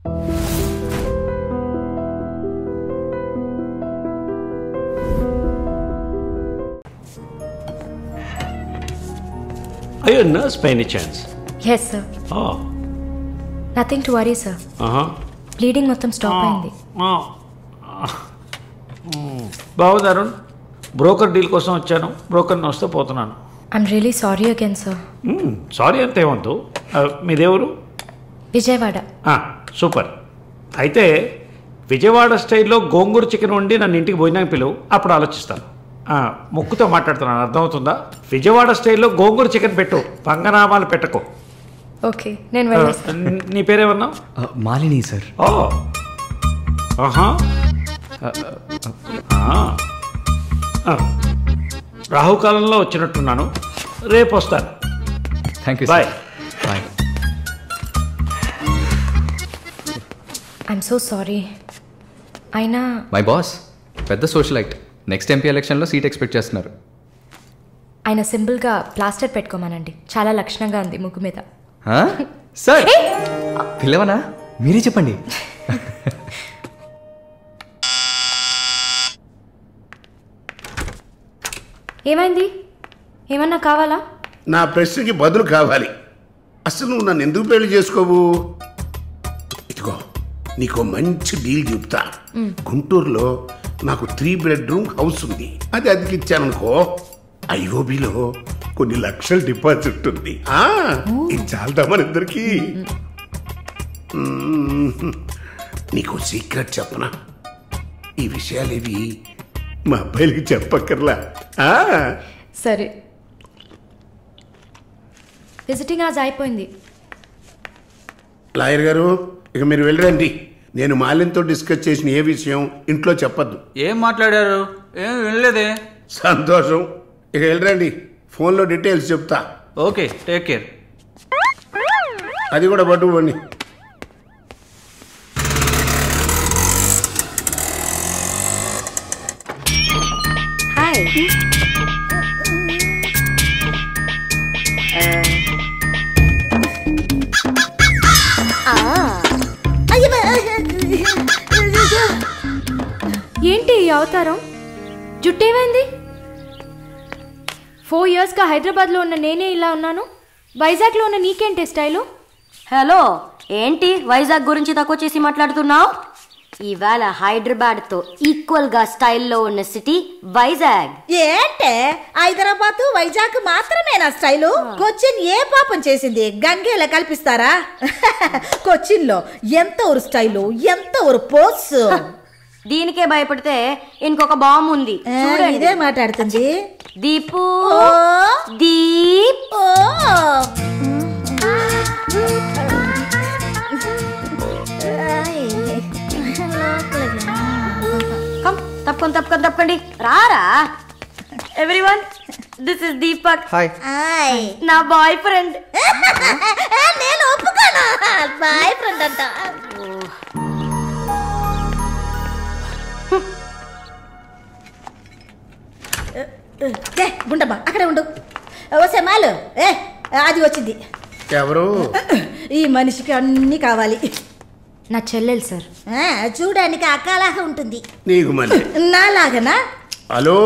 Are you a nurse by any chance? Yes, sir. Oh. Nothing to worry, sir. Bleeding మొత్తం stop అయింది. బాగుంది Arun. Broker deal కోసం వచ్చాను. బ్రోకర్ని వస్తే పోతున్నాను. I'm really sorry again, sir. Sorry అంతే ఏమంతు. మీదేవరు? విజయవాడ. సూపర్. అయితే విజయవాడ స్టైల్లో గోంగూర చికెన్ వండి నన్ను ఇంటికి భోజనానికి పిలువు, అప్పుడు ఆలోచిస్తాను. ముక్కుతో మాట్లాడుతున్నాను, అర్థమవుతుందా? విజయవాడ స్టైల్లో గోంగూర చికెన్ పెట్టు, పంగనామాలు పెట్టకు. ఓకే, నేను వెళ్ళేస్తాను. నీ పేరేమన్నావు? మాలిని సార్. రాహుకాలంలో వచ్చినట్టున్నాను, రేపు వస్తాను. Thank you. Bye. Bye. I'm so sorry. అయినా మై బాస్ పెద్ద సోషలైట్, నెక్స్ట్ ఎంపీ ఎలక్షన్లో సీట్ ఎక్స్పెక్ట్ చేస్తున్నారు. ఆయన సింపుల్గా ప్లాస్టర్ పెట్టుకోమనండి, చాలా లక్షణంగా ఉంది ముగ్గు మీద. సార్ పిల్లవనా, మీరే చెప్పండి. ఏమైంది? ఏమన్నా కావాలా? నా ప్రశ్నకి బదులు కావాలి. అసలు నువ్వు నన్ను ఎందుకు పెళ్లి చేసుకోవు? ఇదిగో నీకు మంచి డీల్ చెప్తా. గుంటూరులో నాకు 3 బెడ్రూమ్ హౌస్ ఉంది, అది అదికిచ్చాననుకో, ఐఓబిలో కొన్ని లక్షల డిపాజిట్ ఉంది. ఇది చాలదా మన ఇద్దరికి? నీకు సీక్రెట్ చెప్పనా? ఈ విషయాలేవి మా అబ్బాయిలకి చెప్పక్కర్లా. సరే, విజిటింగ్ ఆజ్ అయిపోయింది. లాయర్ గారు, ఇక మీరు వెళ్ళండి. నేను మాలిన్తో డిస్కస్ చేసిన ఏ విషయం ఇంట్లో చెప్పద్దు. ఏం మాట్లాడారు? ఏం వినలేదే. సంతోషం, ఇక వెళ్ళండి. ఫోన్లో డీటెయిల్స్ చెప్తా. Okay, take care. అది కూడా పట్టుకోండి. హాయ్. ఏంటి ఈ అవతారం? జుట్టేమైంది? 4 yearsగా హైదరాబాద్లో ఉన్న నేనే ఇలా ఉన్నాను, వైజాగ్లో ఉన్న నీకేంటి స్టైలు? హలో, ఏంటి వైజాగ్ గురించి తక్కువ చేసి మాట్లాడుతున్నావు? ఇవాళ హైదరాబాద్తో ఈక్వల్గా స్టైల్లో ఉన్న సిటీ వైజాగ్. ఏంటే హైదరాబాద్ వైజాగ్ మాత్రమేనా స్టైలు? కొచ్చిన్ ఏ పాపం చేసింది? గంగేలా కల్పిస్తారా? కొచ్చిన్ లో ఎంత ఒక స్టైలు, ఎంత ఒక పోస్. దీనికే భయపడితే ఇంకొక బాంబు ఉంది చూడండి. ఇదే మాట్లాడుతుంది. దీపు, దీప్. తప్పకండి రారా. Everyone, this is Deepak. Hi. నా బాయ్ ఫ్రెండ్. నేను ఒప్పుకోను, బాయ్ ఫ్రెండ్ అంట. గుండమ్మా అక్కడే ఉండు. వస్తే మాలు అది వచ్చింది. ఎవరు? ఈ మనిషికి అన్ని కావాలి. నా చెల్లెలు సార్. చూడడానికి అక్కలాగా ఉంటుంది. నీకు మళ్ళీ నాలాగనా? హలో,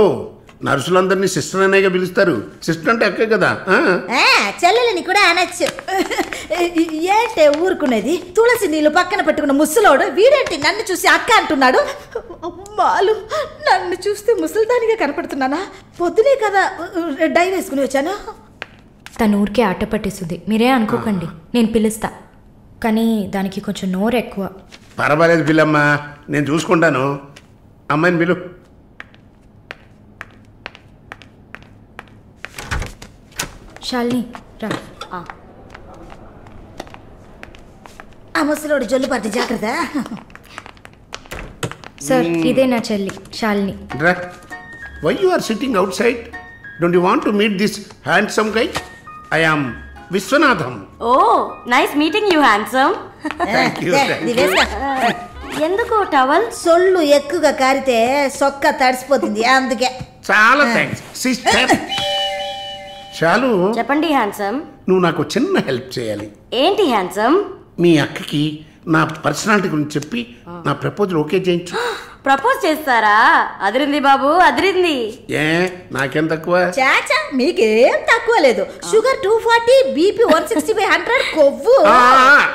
నర్సులందరినీ సిస్టర్ అనేగా పిలుస్తారు. సిస్టర్ అంటే అక్కే కదా. చెల్లెలని కూడా అనొచ్చు. ఏంటే ఊరుకునేది? తులసి నీళ్ళు పక్కన పెట్టుకున్న ముసలోడు వీడేంటి నన్ను చూసి అక్క అంటున్నాడు? అమ్మాలు, నన్ను చూస్తే ముసలిదానిగా కనపడుతున్నానా? పొద్దునే కదా డై వేసుకుని వచ్చాను. తను ఊరికే ఆట పట్టేస్తుంది, మీరే అనుకోకండి. నేను పిలుస్తా, కానీ దానికి కొంచెం నోరు ఎక్కువ. పర్వాలేదు పిల్లమ్మా, నేను చూసుకుంటాను. అమ్మాయిని పిలు. శాలిని రా. ఆ ముసలోడు జొల్లు పడితే జాగ్రత్త. సార్, ఇదే నా చెల్లి Shalini. Why you are sitting outside? Don't you want to meet this handsome guy? I am Vishwanatham. Oh, nice meeting you handsome. ఎందుకు టవల్? సొల్లు ఎక్కువగా కారితే సొక్క తడిసిపోతుంది, అందుకే. చాలా థ్యాంక్స్ సిస్టర్. చాలు. చెప్పండి హ్యాండ్సమ్. నువ్వు నాకు చిన్న హెల్ప్ చేయాలి. ఏంటి హ్యాండ్సమ్? మీ అక్కకి నా పర్సనాలిటీ గురించి చెప్పి నా ప్రపోజల్ ఓకే చేయించు. ప్రపోజ్ చేస్తారా? అదిరింది బాబు, అదిరింది. ఏ నాకేం తక్కువ? చాచా మీకేం తక్కువ లేదు. షుగర్ 240, బీపీ 160/100, కొవ్వు.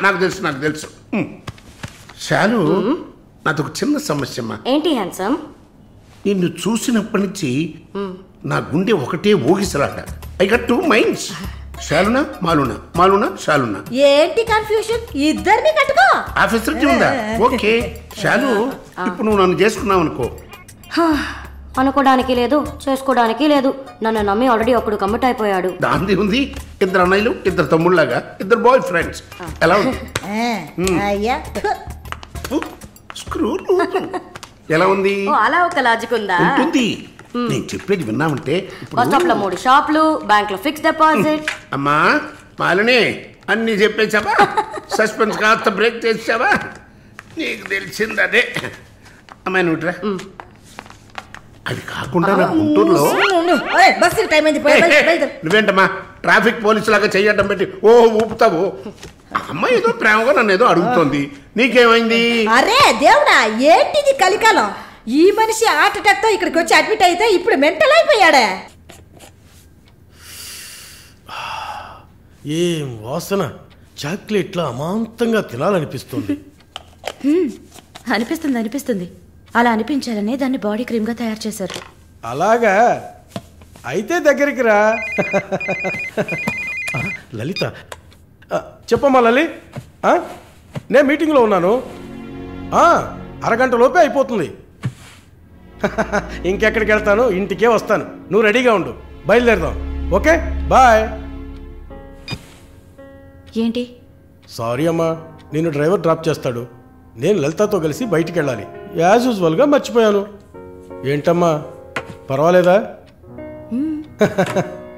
నాకు తెలుసు. శాలు, నాది ఒక చిన్న సమస్యమ్మా. ఏంటి హ్యాండ్సమ్? నిన్ను చూసినప్పటి నుంచి నా గుండె ఒకటే ఊగిసలాట. I got 2 minds. శాలునా మాలునా, మాలునా శాలునా. ఏంటి కన్ఫ్యూషన్? ఇద్దరిని కట్టుకో. ఆ ఫెసిలిటీ ఉందా? ఓకే శాలు, ఇప్పుడు నువ్వు నన్ను చేసుకున్నావు అనుకో. అనుకోవడానికి లేదు, చేసుకోవడానికి లేదు. నన్ను నమ్మి ఆల్రెడీ ఒకడు కమిట్ అయిపోయాడు. దాంది ఉంది. 2 అన్నయ్యలు, 2 తమ్ముళ్ళలాగా 2 బాయ్ ఫ్రెండ్స్. ఎలా ఉంది? అయ్యా స్క్రూ ఎలా ఉంది? అలా ఒక లాజిక్ ఉందా? ఉంటుంది. నేను చెప్పేది విన్నామంటే బస్ స్టాప్ లో 3 షాపులు, బ్యాంక్ లో ఫిక్స్ డిపాజిట్. అమ్మా మాలిని, అన్ని చెప్పేసావా? సస్పెన్స్ కాస్త బ్రేక్ చేసావా? నీకు తెలిసింది అదే. అమ్మాయి నువ్వుట్రా. అది కాకుండా నా గుంటూరులో బస్సు టైం అయింది. నువ్వేంటమ్మా ట్రాఫిక్ పోలీసు లాగా చెయ్యడం పెట్టి ఊపుతావు? అమ్మాయి ఏదో ప్రేమగా నన్ను ఏదో అడుగుతోంది. నీకేమైంది? అరే దేవుడా, ఏంటిది కలికాలం? ఈ మనిషి హార్ట్ అటాక్ తో ఇక్కడికి వచ్చి అడ్మిట్ అయితే ఇప్పుడు మెంటల్ అయిపోయాడే. ఏం వాసన! చాక్లెట్లా అమాంతంగా తినాలనిపిస్తుంది. అనిపిస్తుంది. అలా అనిపించాలనే దాన్ని బాడీ క్రీమ్ గా తయారు చేశారు. అలాగా? అయితే దగ్గరికి రా. లలిత, చెప్పమ్మా లలి. నేను మీటింగ్లో ఉన్నాను. అరగంట లోపే అయిపోతుంది. ఇంకెక్కడికి వెళ్తాను? ఇంటికే వస్తాను. నువ్వు రెడీగా ఉండు, బయలుదేరదాం. Okay bye. ఏంటి? సారీ అమ్మా, నేను డ్రైవర్ డ్రాప్ చేస్తాడు. నేను లలితతో కలిసి బయటికి వెళ్ళాలి. యాజ్ యూజువల్గా మర్చిపోయాను. ఏంటమ్మా పర్వాలేదా?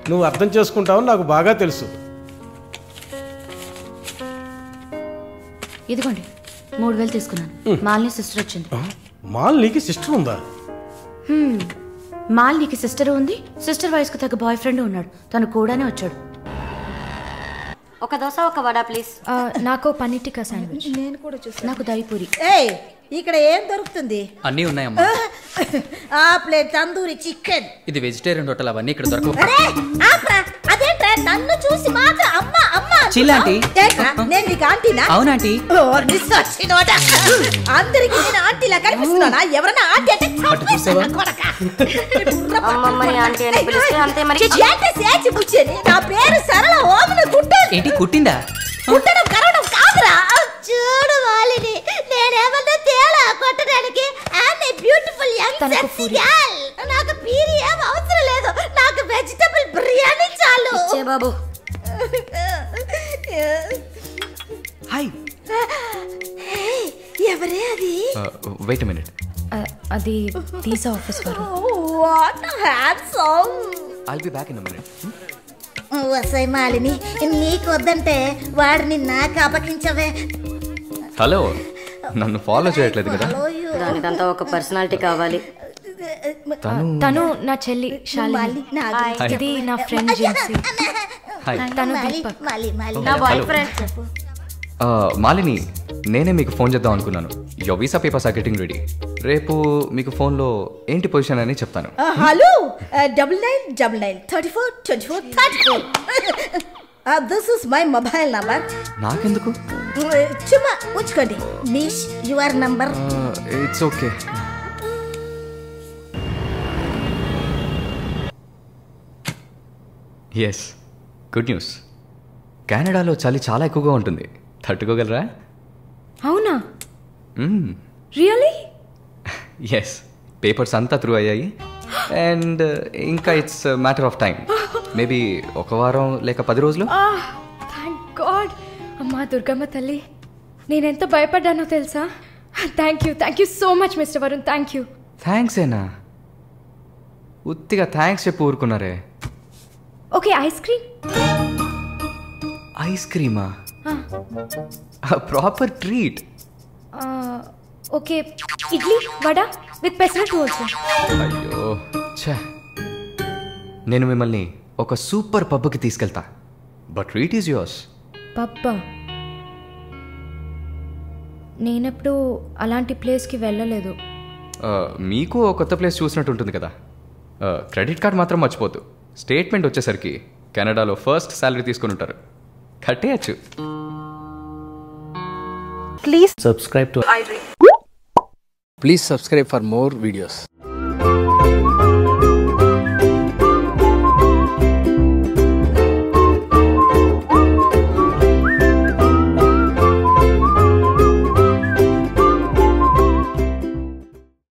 నువ్వు అర్థం చేసుకుంటావని నాకు బాగా తెలుసు. ఇదిగోండి 3000 తీసుకున్నాను. మాలిని సిస్టర్ వచ్చింది. మాలినికి సిస్టర్ ఉందా? మాలినికి సిస్టర్ ఉంది. సిస్టర్ వయసుకు తగ్గ బాయ్ ఫ్రెండ్ ఉన్నాడు. తను కూడానే వచ్చాడు. ఒక దోశ, ఒక వడ ప్లీజ్. నాకు పన్నీర్ టిక్కా శాండ్విచ్. నేను కూడా చూసాను. నాకు దహిపూరి. ఏయ్, ఇక్కడ ఏం దొరుకుతుంది? అన్నీ ఉన్నాయమ్మా. ఆ ప్లేట్ తందూరి చికెన్. ఇది వెజిటేరియన్ హోటల్, అవన్నీ ఇక్కడ దొరకవు. అరే ఆప్రా, అదేంట్రా నన్ను చూసి మాత్రం అమ్మ అమ్మ చిల్లాంటి. నేను నీకు ఆంటీనా? అవునాంటీ. అందరికి నేను ఆంటీలా కనిపిస్తున్నానా? ఎవరన్నా ఆంటీ అంటే అమ్మమ్మని ఆంటీ అని పిలిస్తే అంతే మరి. నా పేరు సరళ ఓమన గుంటూరు. ఏంటి కుట్టిందా? కుట్టడం కరవడం కాదురా. చూడు వాలిని, నేనేమన్నా తేలా కొట్టడానికి. Beautiful young sexy girl. నాకు పీరి ఏం అవసరం లేదు. నాకు వెజిటబుల్ బిర్యానీ చాలు. బాబు హాయ్. ఎవరే అది? Wait a minute. అది వీసా ఆఫీస్ వారు. What handsome. I'll be back in a minute. వసై మాలిని, నీకు వద్దంటే వాడిని నాకు అపకించవే. హలో, నన్ను ఫాలో చేయట్లేదు కదా? దానికంతా ఒక పర్సనాలిటీ కావాలి. తను నా చెల్లి శాలిని. ఇది నా ఫ్రెండ్ జెన్సీ. తను దీపక్. నా బాయ్ ఫ్రెండ్. మాలిని, నేనే మీకు ఫోన్ చేద్దాం అనుకున్నాను. Your visa papers are getting ready. రేపు మీకు ఫోన్లో ఏంటి పొజిషన్ అని చెప్తాను. Hello, 9999342434. This is my mobile number. నాకెందుకు? చుమ్మా ఉంచుకోండి. నిష్ your number. It's okay. Yes, good news. కెనడాలో చలి చాలా ఎక్కువగా ఉంటుంది. తట్టుకోగలరా? అవునా? రియల్లీ? ఎస్, పేపర్స్ అంతా త్రూ అయ్యాయి. అండ్ ఇంకా it's matter of time. Maybe 1 వారం లేక 10 రోజులు. Thank God. అమ్మా దుర్గమ్మ తల్లి, నేనెంత భయపడ్డానో తెలుసా? Thank you so much mister Varun. Thank you. Thanks ఏనా? ఉత్తిగా థ్యాంక్స్ చెప్పి ఊరుకున్నారే. Okay, ice cream. ఐస్ క్రీమా? Proper treat. Okay, idli vada with pesarattu also. అయ్యో ఛే, నేను మిమ్మల్ని ఒక సూపర్ పబ్కి తీసుకెళ్తా. But treat is yours. పబ్బా? నేనెప్పుడు అలాంటి ప్లేస్కి వెళ్ళలేదు. మీకు ఒక కొత్త ప్లేస్ చూసినట్టు ఉంటుంది కదా. క్రెడిట్ కార్డ్ మాత్రం మర్చిపోద్దు. స్టేట్మెంట్ వచ్చేసరికి కెనడాలో ఫస్ట్ శాలరీ తీసుకుని ఉంటారు, కట్టేయచ్చు. Please subscribe for more videos.